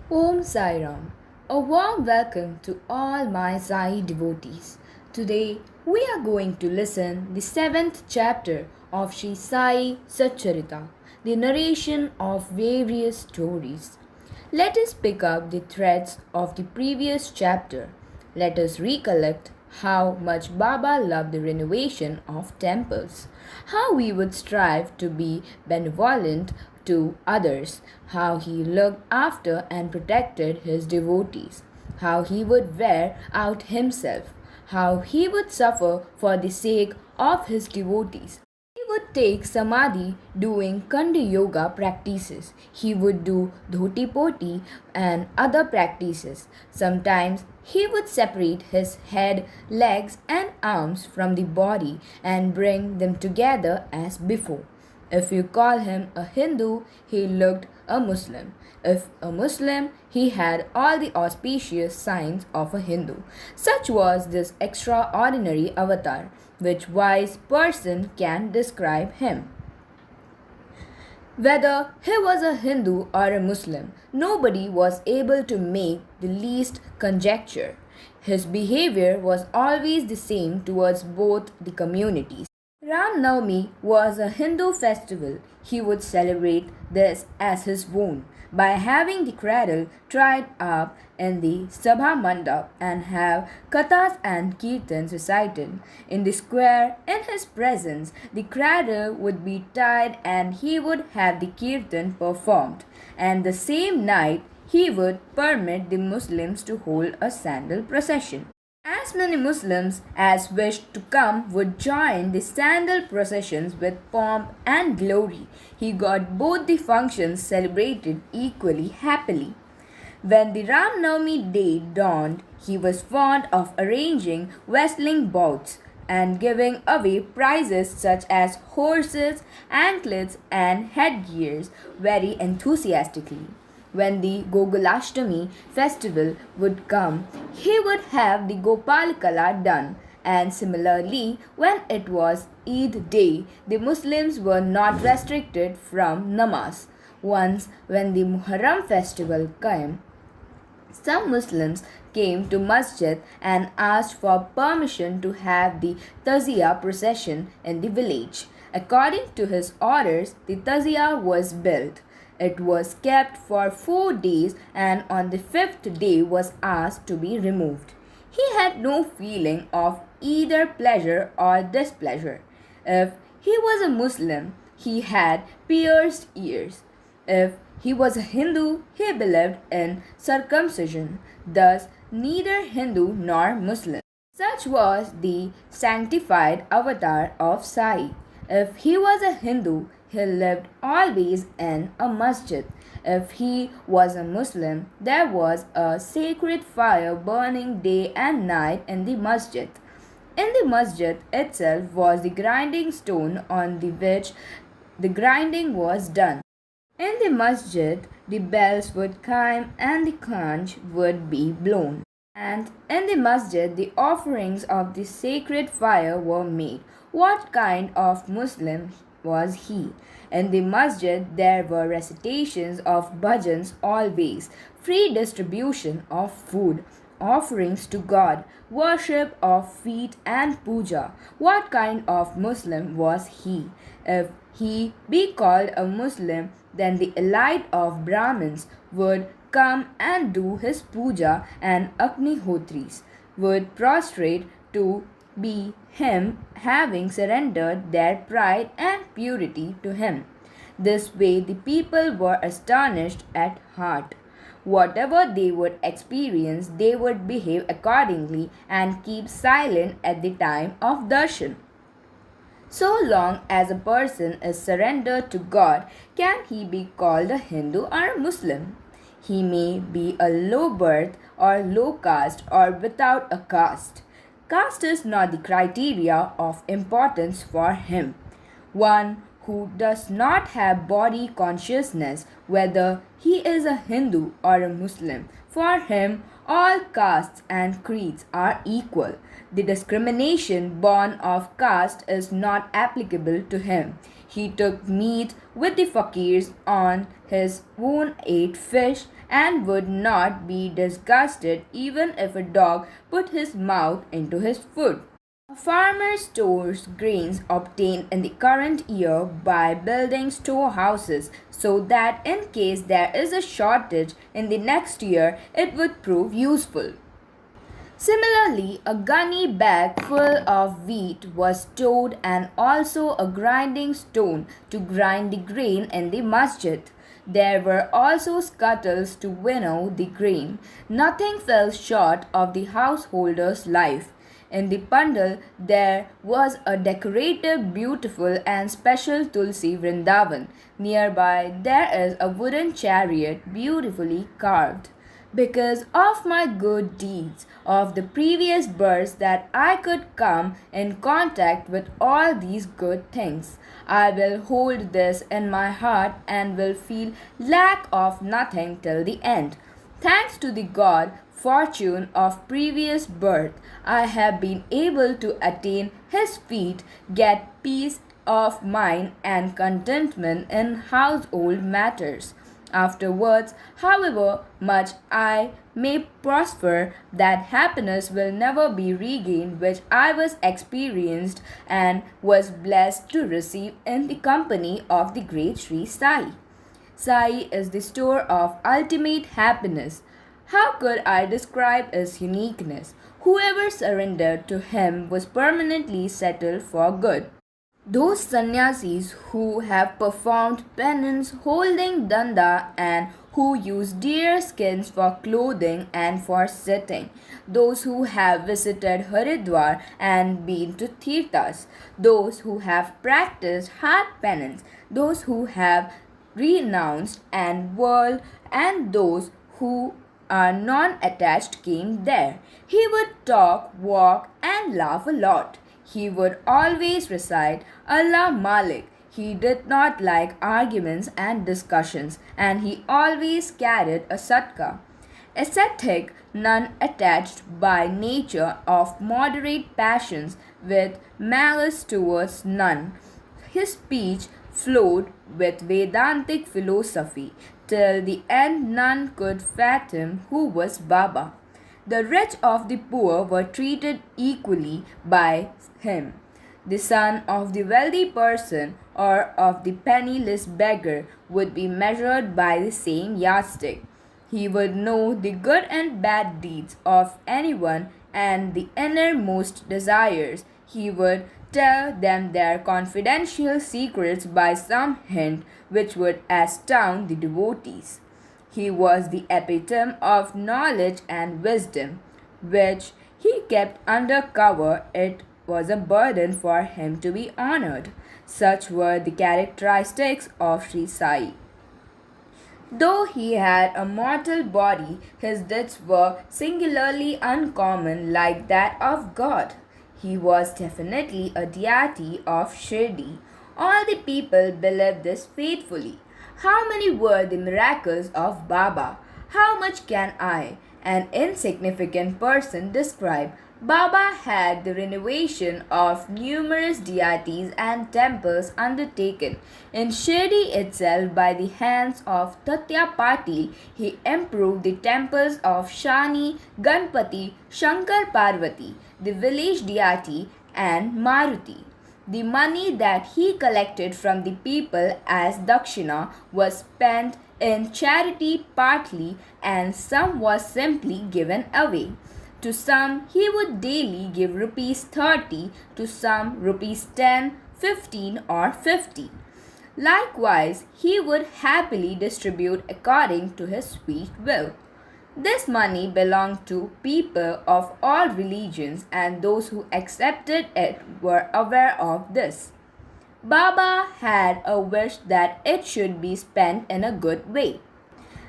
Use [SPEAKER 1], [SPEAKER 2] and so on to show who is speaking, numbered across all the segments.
[SPEAKER 1] Om Sai Ram. A warm welcome to all my Sai devotees. Today we are going to listen the 7th chapter of Sri Sai Satcharita, the narration of various stories. Let us pick up the threads of the previous chapter. Let us recollect how much Baba loved the renovation of temples, how we would strive to be benevolent to others, how he looked after and protected his devotees, how he would wear out himself, how he would suffer for the sake of his devotees. He would take samadhi doing Kanda yoga practices. He would do dhoti poti and other practices. Sometimes he would separate his head, legs, and arms from the body and bring them together as before. If you call him a Hindu, he looked a Muslim. If a Muslim, he had all the auspicious signs of a Hindu. Such was this extraordinary avatar, which wise person can describe him. Whether he was a Hindu or a Muslim, nobody was able to make the least conjecture. His behavior was always the same towards both the communities. Ram Navami was a Hindu festival. He would celebrate this as his own by having the cradle tied up in the Sabha Mandap and have kathas and kirtans recited. In the square, in his presence, the cradle would be tied and he would have the kirtan performed. And the same night, he would permit the Muslims to hold a sandal procession. As many Muslims as wished to come would join the sandal processions with pomp and glory. He got both the functions celebrated equally happily. When the Ram Navami day dawned, he was fond of arranging wrestling bouts and giving away prizes such as horses, anklets, and headgears very enthusiastically. When the Gokulashtami festival would come, he would have the Gopal Kala done. And similarly, when it was Eid day, the Muslims were not restricted from namaz. Once, when the Muharram festival came, some Muslims came to masjid and asked for permission to have the Taziyah procession in the village. According to his orders, the Taziyah was built. It was kept for 4 days and on the 5th day was asked to be removed. He had no feeling of either pleasure or displeasure. If he was a Muslim, he had pierced ears. If he was a Hindu, he believed in circumcision, thus neither Hindu nor Muslim. Such was the sanctified avatar of Sai. If he was a Hindu, he lived always in a masjid. If he was a Muslim, there was a sacred fire burning day and night in the masjid. In the masjid itself was the grinding stone on the which the grinding was done. In the masjid, the bells would chime and the conch would be blown. And in the masjid, the offerings of the sacred fire were made. What kind of Muslim was he? In the masjid, there were recitations of bhajans always, free distribution of food, offerings to God, worship of feet and puja. What kind of Muslim was he? If he be called a Muslim, then the elite of Brahmins would come and do his puja and Agnihotris would prostrate to be him, having surrendered their pride and purity to him. This way the people were astonished at heart. Whatever they would experience, they would behave accordingly and keep silent at the time of darshan. So long as a person is surrendered to God, can he be called a Hindu or a Muslim? He may be a low birth or low caste or without a caste. Caste is not the criteria of importance for him. One who does not have body consciousness, whether he is a Hindu or a Muslim, for him all castes and creeds are equal. The discrimination born of caste is not applicable to him. He took meat with the fakirs on his own, ate fish, and would not be disgusted even if a dog put his mouth into his food. A farmer stores grains obtained in the current year by building storehouses so that in case there is a shortage in the next year, it would prove useful. Similarly, a gunny bag full of wheat was stored and also a grinding stone to grind the grain in the masjid. There were also scuttles to winnow the grain. Nothing fell short of the householder's life. In the pandal, there was a decorative, beautiful and special Tulsi Vrindavan. Nearby, there is a wooden chariot beautifully carved. Because of my good deeds of the previous births that I could come in contact with all these good things. I will hold this in my heart and will feel lack of nothing till the end. Thanks to the God fortune of previous birth, I have been able to attain his feet, get peace of mind and contentment in household matters. Afterwards, however much I may prosper, that happiness will never be regained which I was experienced and was blessed to receive in the company of the great Sri Sai. Sai is the store of ultimate happiness. How could I describe his uniqueness? Whoever surrendered to him was permanently settled for good. Those sannyasis who have performed penance holding danda and who use deer skins for clothing and for sitting, those who have visited Haridwar and been to Tirthas, those who have practiced heart penance, those who have renounced and world, and those who are non-attached came there. He would talk, walk, and laugh a lot. He would always recite Allah Malik. He did not like arguments and discussions, and he always carried a satka. Ascetic, non-attached by nature of moderate passions with malice towards none. His speech flowed with Vedantic philosophy. Till the end none could fathom who was Baba. The rich of the poor were treated equally by him. The son of the wealthy person or of the penniless beggar would be measured by the same yardstick. He would know the good and bad deeds of anyone and the innermost desires. He would tell them their confidential secrets by some hint which would astound the devotees. He was the epitome of knowledge and wisdom, which he kept under cover. It was a burden for him to be honored. Such were the characteristics of Sri Sai. Though he had a mortal body, his deeds were singularly uncommon, like that of God. He was definitely a deity of Shirdi. All the people believed this faithfully. How many were the miracles of Baba? How much can I, an insignificant person, describe? Baba had the renovation of numerous deities and temples undertaken. In Shirdi itself, by the hands of Tatya Patil, he improved the temples of Shani, Ganpati, Shankar Parvati, the village deity, and Maruti. The money that he collected from the people as dakshina was spent in charity partly, and some was simply given away. To some he would daily give rupees 30, to some rupees 10, 15 or 50. Likewise, he would happily distribute according to his sweet will. This money belonged to people of all religions, and those who accepted it were aware of this. Baba had a wish that it should be spent in a good way.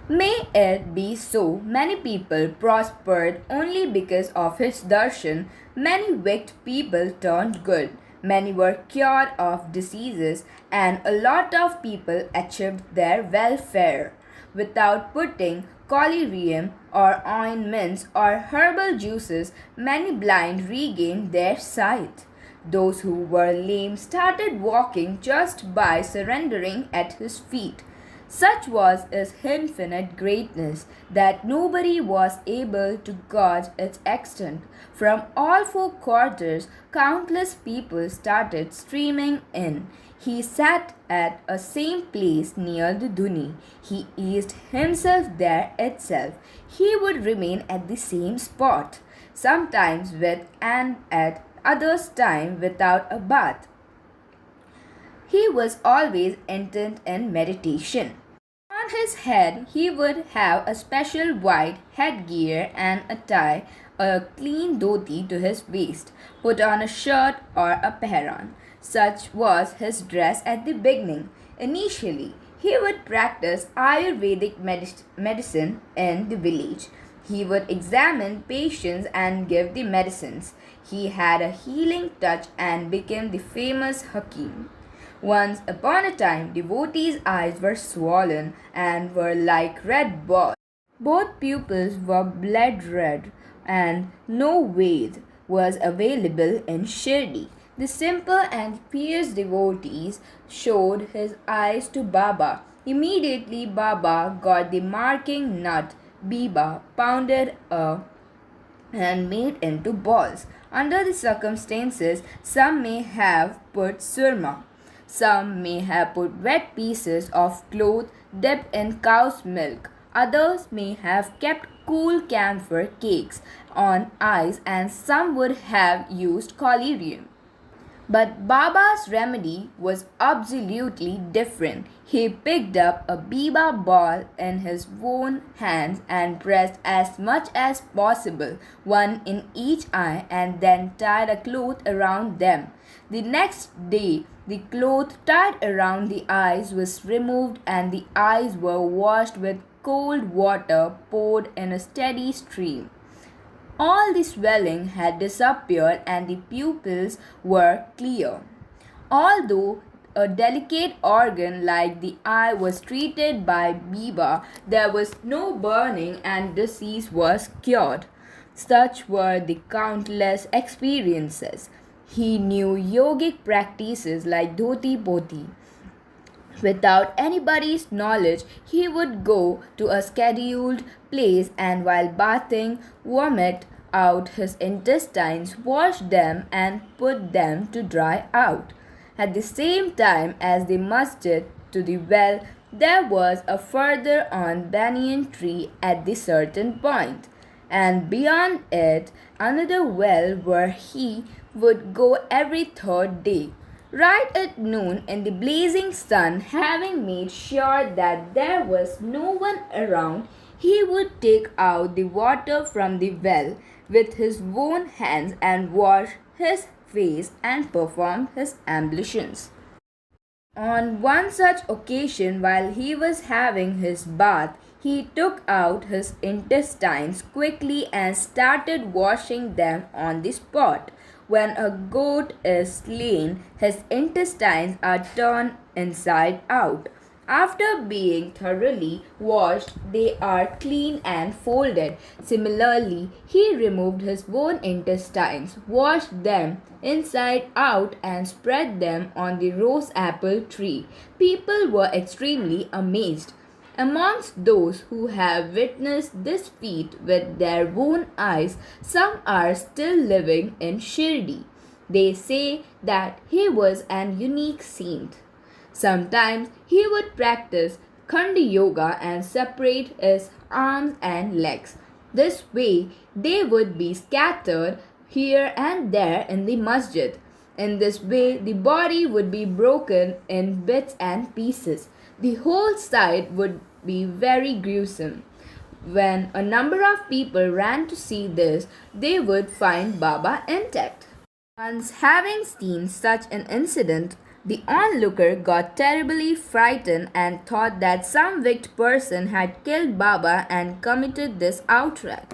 [SPEAKER 1] May it be so. Many people prospered only because of his darshan. Many wicked people turned good. Many were cured of diseases, and a lot of people achieved their welfare. Without putting collyrium or ointments or herbal juices, many blind regained their sight. Those who were lame started walking just by surrendering at his feet. Such was his infinite greatness that nobody was able to gauge its extent. From all four quarters, countless people started streaming in. He sat at a same place near the Dhuni. He eased himself there itself. He would remain at the same spot, sometimes with and at others time without a bath. He was always intent in meditation. On his head he would have a special white headgear and a tie, a clean dhoti to his waist, put on a shirt or a pehran. Such was his dress at the beginning. Initially, he would practice Ayurvedic medicine in the village. He would examine patients and give the medicines. He had a healing touch and became the famous Hakim. Once upon a time, devotees' eyes were swollen and were like red balls. Both pupils were blood red, and no Ved was available in Shirdi. The simple and pious devotees showed his eyes to Baba. Immediately, Baba got the marking nut, biba, pounded and made into balls. Under the circumstances, some may have put surma. Some may have put wet pieces of cloth dipped in cow's milk. Others may have kept cool camphor cakes on ice, and some would have used collyrium. But Baba's remedy was absolutely different. He picked up a biba ball in his own hands and pressed as much as possible, one in each eye, and then tied a cloth around them. The next day, the cloth tied around the eyes was removed and the eyes were washed with cold water poured in a steady stream. All the swelling had disappeared and the pupils were clear. Although a delicate organ like the eye was treated by Biba, there was no burning and disease was cured. Such were the countless experiences. He knew yogic practices like dhoti poti. Without anybody's knowledge, he would go to a scheduled place and while bathing, vomit out his intestines, wash them and put them to dry out. At the same time as the masjid to the well, there was a further on banyan tree at the certain point, and beyond it another well where he would go every third day. Right at noon, in the blazing sun, having made sure that there was no one around, he would take out the water from the well with his own hands and wash his face and perform his ablutions. On one such occasion, while he was having his bath, he took out his intestines quickly and started washing them on the spot. When a goat is slain, his intestines are turned inside out. After being thoroughly washed, they are clean and folded. Similarly, he removed his own intestines, washed them inside out, and spread them on the rose apple tree. People were extremely amazed. Amongst those who have witnessed this feat with their own eyes, some are still living in Shirdi. They say that he was an unique saint. Sometimes he would practice Khandi Yoga and separate his arms and legs. This way, they would be scattered here and there in the masjid. In this way, the body would be broken in bits and pieces. The whole sight would be very gruesome. When a number of people ran to see this, they would find Baba intact. Once having seen such an incident, the onlooker got terribly frightened and thought that some wicked person had killed Baba and committed this outrage.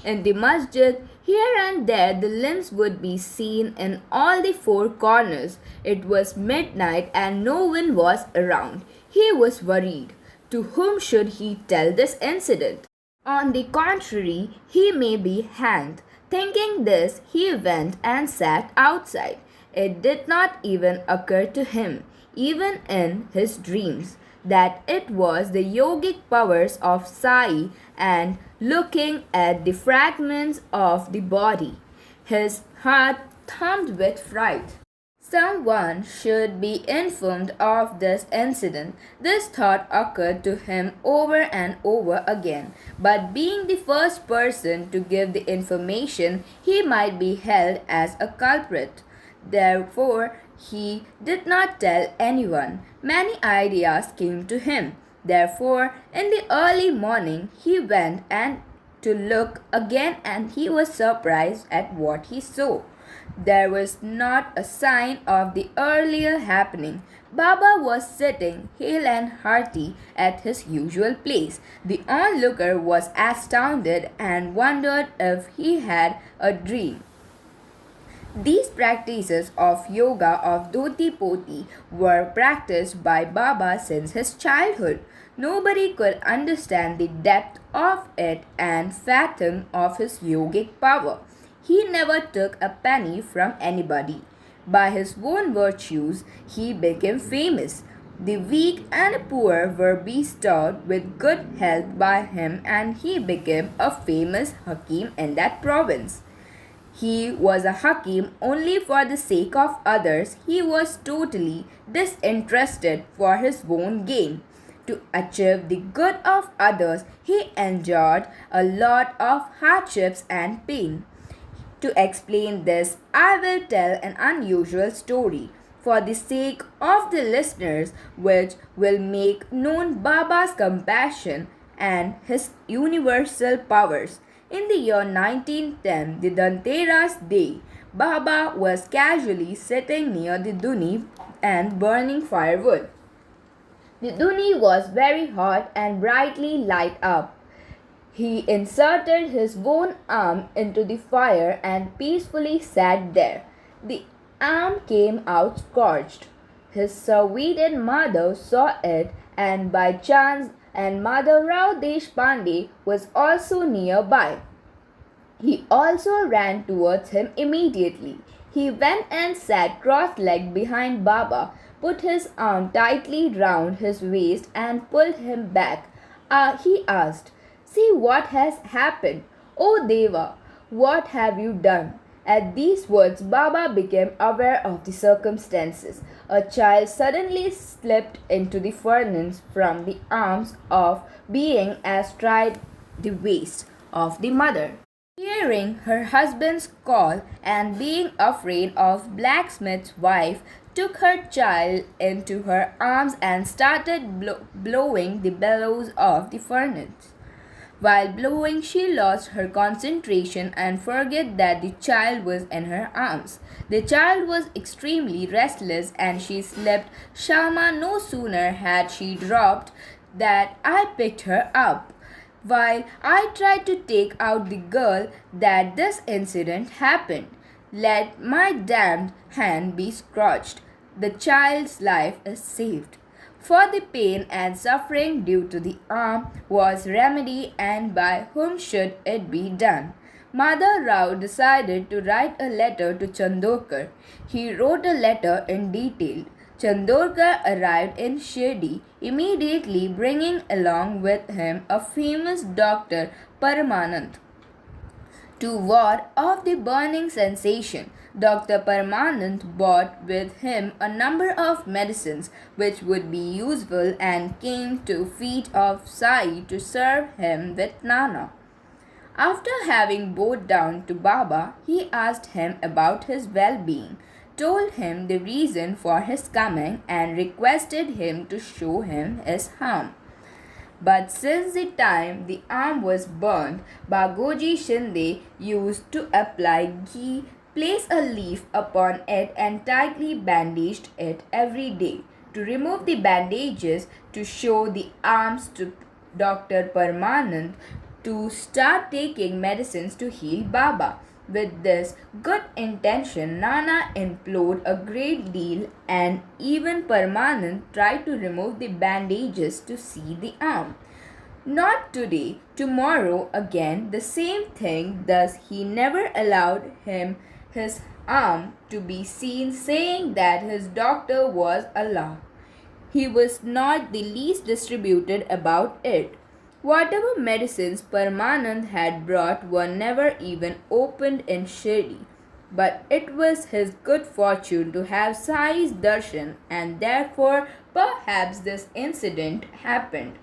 [SPEAKER 1] In the masjid, here and there the limbs would be seen in all the four corners. It was midnight and no one was around. He was worried. To whom should he tell this incident? On the contrary, he may be hanged. Thinking this, he went and sat outside. It did not even occur to him, even in his dreams, that it was the yogic powers of Sai and looking at the fragments of the body. His heart thumped with fright. Someone should be informed of this incident. This thought occurred to him over and over again. But being the first person to give the information, he might be held as a culprit. Therefore, he did not tell anyone. Many ideas came to him. Therefore, in the early morning, he went and to look again, and he was surprised at what he saw. There was not a sign of the earlier happening. Baba was sitting hale and hearty at his usual place. The onlooker was astounded and wondered if he had a dream. These practices of yoga of dhoti poti were practiced by Baba since his childhood. Nobody could understand the depth of it and fathom of his yogic power. He never took a penny from anybody. By his own virtues, he became famous. The weak and poor were bestowed with good health by him, and he became a famous Hakim in that province. He was a Hakim only for the sake of others. He was totally disinterested for his own gain. To achieve the good of others, he endured a lot of hardships and pain. To explain this, I will tell an unusual story for the sake of the listeners, which will make known Baba's compassion and his universal powers. In the year 1910, the Dhanteras day, Baba was casually sitting near the Duni and burning firewood. The Duni was very hot and brightly light up. He inserted his own arm into the fire and peacefully sat there. The arm came out scorched. His surveyed mother saw it, and by chance Mother Rao Deshpande was also nearby. He also ran towards him immediately. He went and sat cross-legged behind Baba, put his arm tightly round his waist and pulled him back. He asked, "See what has happened. Oh Deva, what have you done?" At these words, Baba became aware of the circumstances. A child suddenly slipped into the furnace from the arms of being astride the waist of the mother. Hearing her husband's call and being afraid of blacksmith's wife, took her child into her arms and started blowing the bellows of the furnace. While blowing, she lost her concentration and forgot that the child was in her arms. The child was extremely restless and she slept. Shama, no sooner had she dropped that I picked her up. While I tried to take out the girl, that this incident happened. Let my damned hand be scorched. The child's life is saved. For the pain and suffering due to the arm was remedy, and by whom should it be done? Mother Rao decided to write a letter to Chandorkar. He wrote a letter in detail. Chandorkar arrived in Shirdi, immediately bringing along with him a famous doctor, Paramanand. To ward off the burning sensation, Dr. Paramanand brought with him a number of medicines which would be useful and came to feet of Sai to serve him with Nana. After having bowed down to Baba, he asked him about his well-being, told him the reason for his coming and requested him to show him his arm. But since the time the arm was burned, Bagoji Shinde used to apply ghee, place a leaf upon it and tightly bandaged it every day. To remove the bandages, to show the arms to Dr. Paramanand to start taking medicines to heal Baba. With this good intention, Nana implored a great deal, and even Paramanand tried to remove the bandages to see the arm. Not today, tomorrow again the same thing, thus he never allowed him his arm to be seen saying that his doctor was Allah. He was not the least distributed about it. Whatever medicines Paramanand had brought were never even opened in Shirdi. But it was his good fortune to have Sai's darshan, and therefore perhaps this incident happened.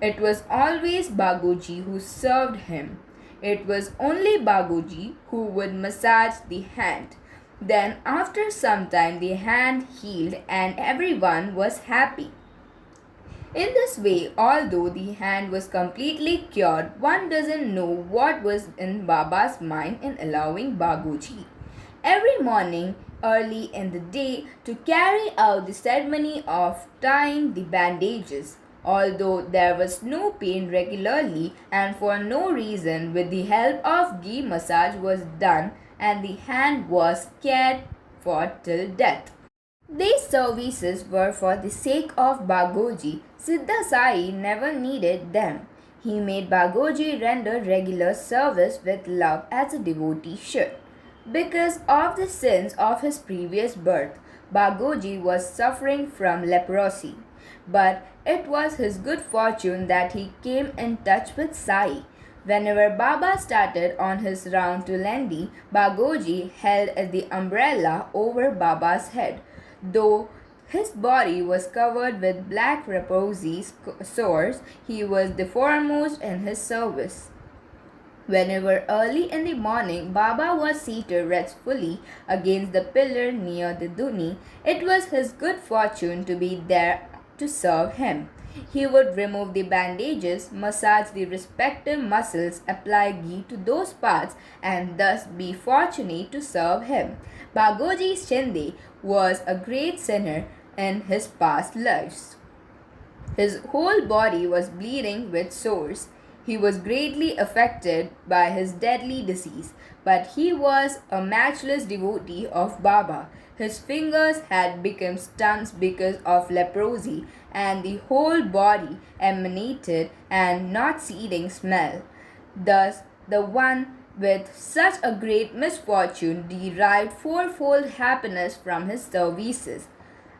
[SPEAKER 1] It was always Bagoji who served him. It was only Bagoji who would massage the hand. Then after some time the hand healed and everyone was happy. In this way, although the hand was completely cured, one doesn't know what was in Baba's mind in allowing Bagoji every morning early in the day to carry out the ceremony of tying the bandages. Although there was no pain regularly and for no reason, with the help of ghee massage was done and the hand was cared for till death. These services were for the sake of Bagoji. Siddha Sai never needed them. He made Bagoji render regular service with love as a devotee should. Because of the sins of his previous birth, Bagoji was suffering from leprosy. But it was his good fortune that he came in touch with Sai. Whenever Baba started on his round to Lendi, Bagoji held the umbrella over Baba's head. Though his body was covered with black leprosy sores, he was the foremost in his service. Whenever early in the morning Baba was seated restfully against the pillar near the Duni, it was his good fortune to be there to serve him. He would remove the bandages, massage the respective muscles, apply ghee to those parts, and thus be fortunate to serve him. Bagoji Shinde was a great sinner in his past lives. His whole body was bleeding with sores. He was greatly affected by his deadly disease, but he was a matchless devotee of Baba. His fingers had become stumps because of leprosy, and the whole body emanated an nauseating smell. Thus, the one with such a great misfortune derived fourfold happiness from his services.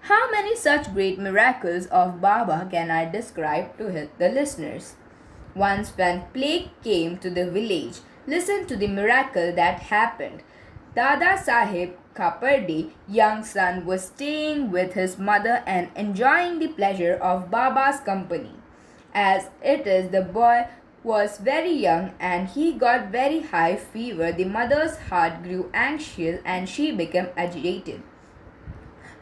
[SPEAKER 1] How many such great miracles of Baba can I describe to the listeners? Once when plague came to the village, listen to the miracle that happened. Dada Sahib Kaparde, young son, was staying with his mother and enjoying the pleasure of Baba's company. As it is, the boy was very young and he got very high fever. The mother's heart grew anxious and she became agitated.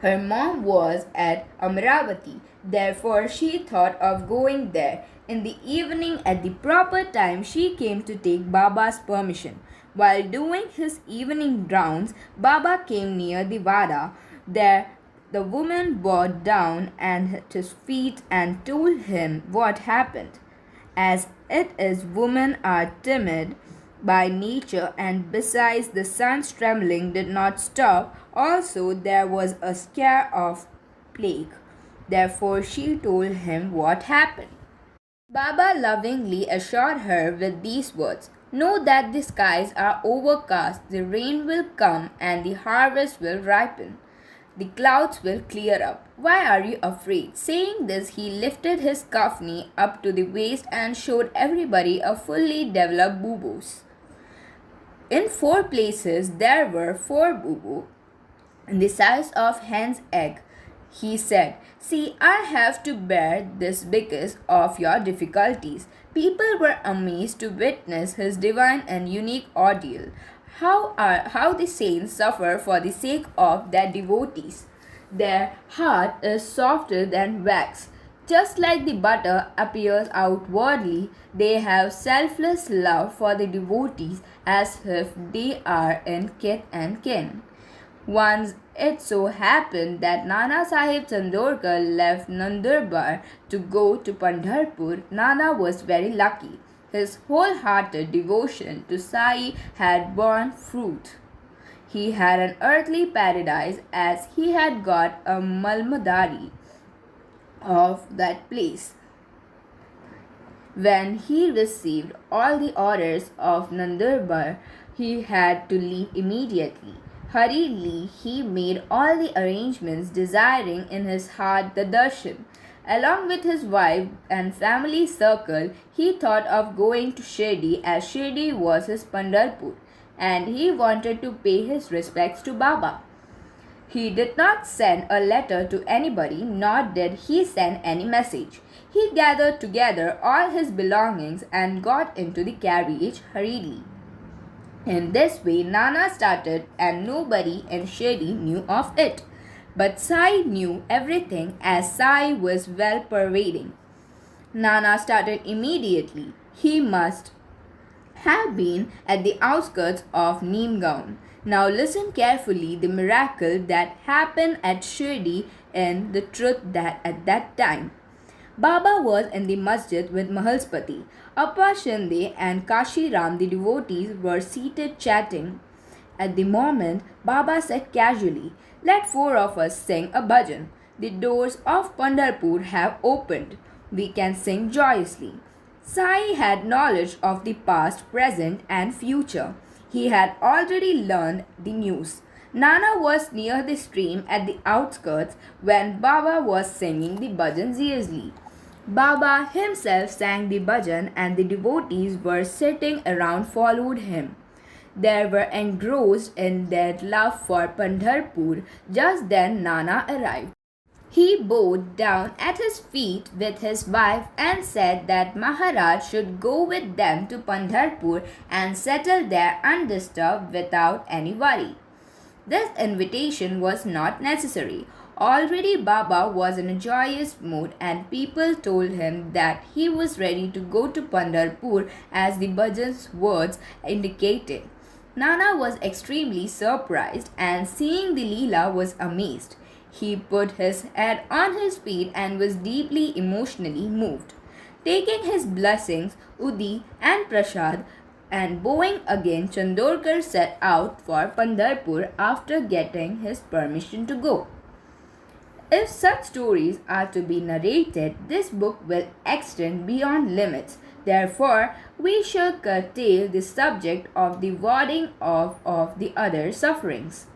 [SPEAKER 1] Her mom was at Amravati, therefore she thought of going there. In the evening at the proper time she came to take Baba's permission. While doing his evening rounds, Baba came near the Vada. There the woman bowed down at his feet and told him what happened. As it is, women are timid by nature, and besides the son's trembling did not stop. Also there was a scare of plague. Therefore she told him what happened. Baba lovingly assured her with these words, "Know that the skies are overcast, the rain will come and the harvest will ripen. The clouds will clear up. Why are you afraid?" Saying this, he lifted his kafni up to the waist and showed everybody a fully developed buboes. In 4 places there were 4 bubu in the size of hen's egg. He said, "See, I have to bear this because of your difficulties." People were amazed to witness his divine and unique ordeal. How the saints suffer for the sake of their devotees. Their heart is softer than wax. Just like the butter appears outwardly, they have selfless love for the devotees as if they are in kith and kin. Once it so happened that Nana Sahib Chandorkar left Nandurbar to go to Pandharpur. Nana was very lucky. His wholehearted devotion to Sai had borne fruit. He had an earthly paradise as he had got a malmadari of that place. When he received all the orders of Nandurbar, he had to leave immediately. Hurriedly, he made all the arrangements, desiring in his heart the darshan. Along with his wife and family circle, he thought of going to Shirdi, as Shirdi was his Pandharpur, and he wanted to pay his respects to Baba. He did not send a letter to anybody, nor did he send any message. He gathered together all his belongings and got into the carriage hurriedly. In this way, Nana started, and nobody in Shirdi knew of it. But Sai knew everything, as Sai was well pervading. Nana started immediately. He must have been at the outskirts of Neemgaon. Now listen carefully the miracle that happened at Shirdi and the truth that at that time. Baba was in the masjid with Mahalspati. Appa Shinde and Kashi Ram, the devotees, were seated chatting. At the moment, Baba said casually, "Let four of us sing a bhajan. The doors of Pandharpur have opened. We can sing joyously." Sai had knowledge of the past, present, and future. He had already learned the news. Nana was near the stream at the outskirts when Baba was singing the bhajan zealously. Baba himself sang the bhajan, and the devotees were sitting around followed him. They were engrossed in their love for Pandharpur. Just then Nana arrived. He bowed down at his feet with his wife and said that Maharaj should go with them to Pandharpur and settle there undisturbed without any worry. This invitation was not necessary. Already Baba was in a joyous mood, and people told him that he was ready to go to Pandharpur as the bhajan's words indicated. Nana was extremely surprised, and seeing the Leela was amazed. He put his head on his feet and was deeply emotionally moved. Taking his blessings, Udi and Prasad, and bowing again, Chandorkar set out for Pandharpur after getting his permission to go. If such stories are to be narrated, this book will extend beyond limits. Therefore, we shall curtail the subject of the warding off of the other sufferings.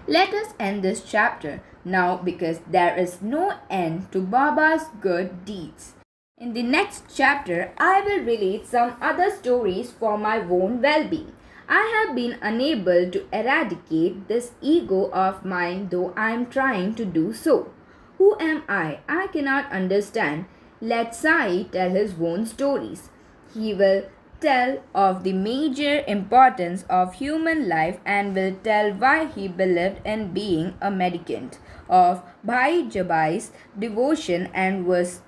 [SPEAKER 1] Let us end this chapter now, because there is no end to Baba's good deeds. In the next chapter, I will relate some other stories for my own well-being. I have been unable to eradicate this ego of mine, though I am trying to do so. Who am I? I cannot understand. Let Sai tell his own stories. He will tell of the major importance of human life and will tell why he believed in being a mendicant, of Bhai Jabai's devotion and was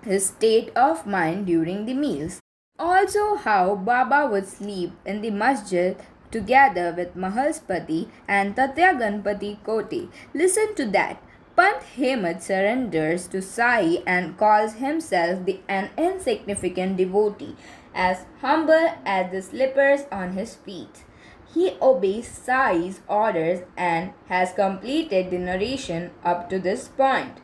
[SPEAKER 1] his state of mind during the meals. Also how Baba would sleep in the masjid together with Mahalspati and Tatya Ganpati Kote. Listen to that. Pant Hemant surrenders to Sai and calls himself an insignificant devotee, as humble as the slippers on his feet. He obeys Sai's orders and has completed the narration up to this point.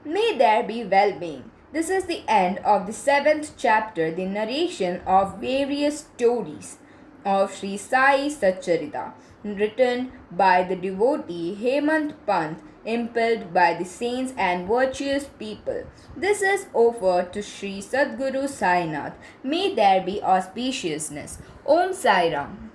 [SPEAKER 1] May there be well-being. This is the end of the 7th chapter, the narration of various stories of Sri Sai Satcharita, written by the devotee Hemantpant, impelled by the saints and virtuous people. This is offered to Sri Sadguru Sainath. May there be auspiciousness. Om Sai Ram.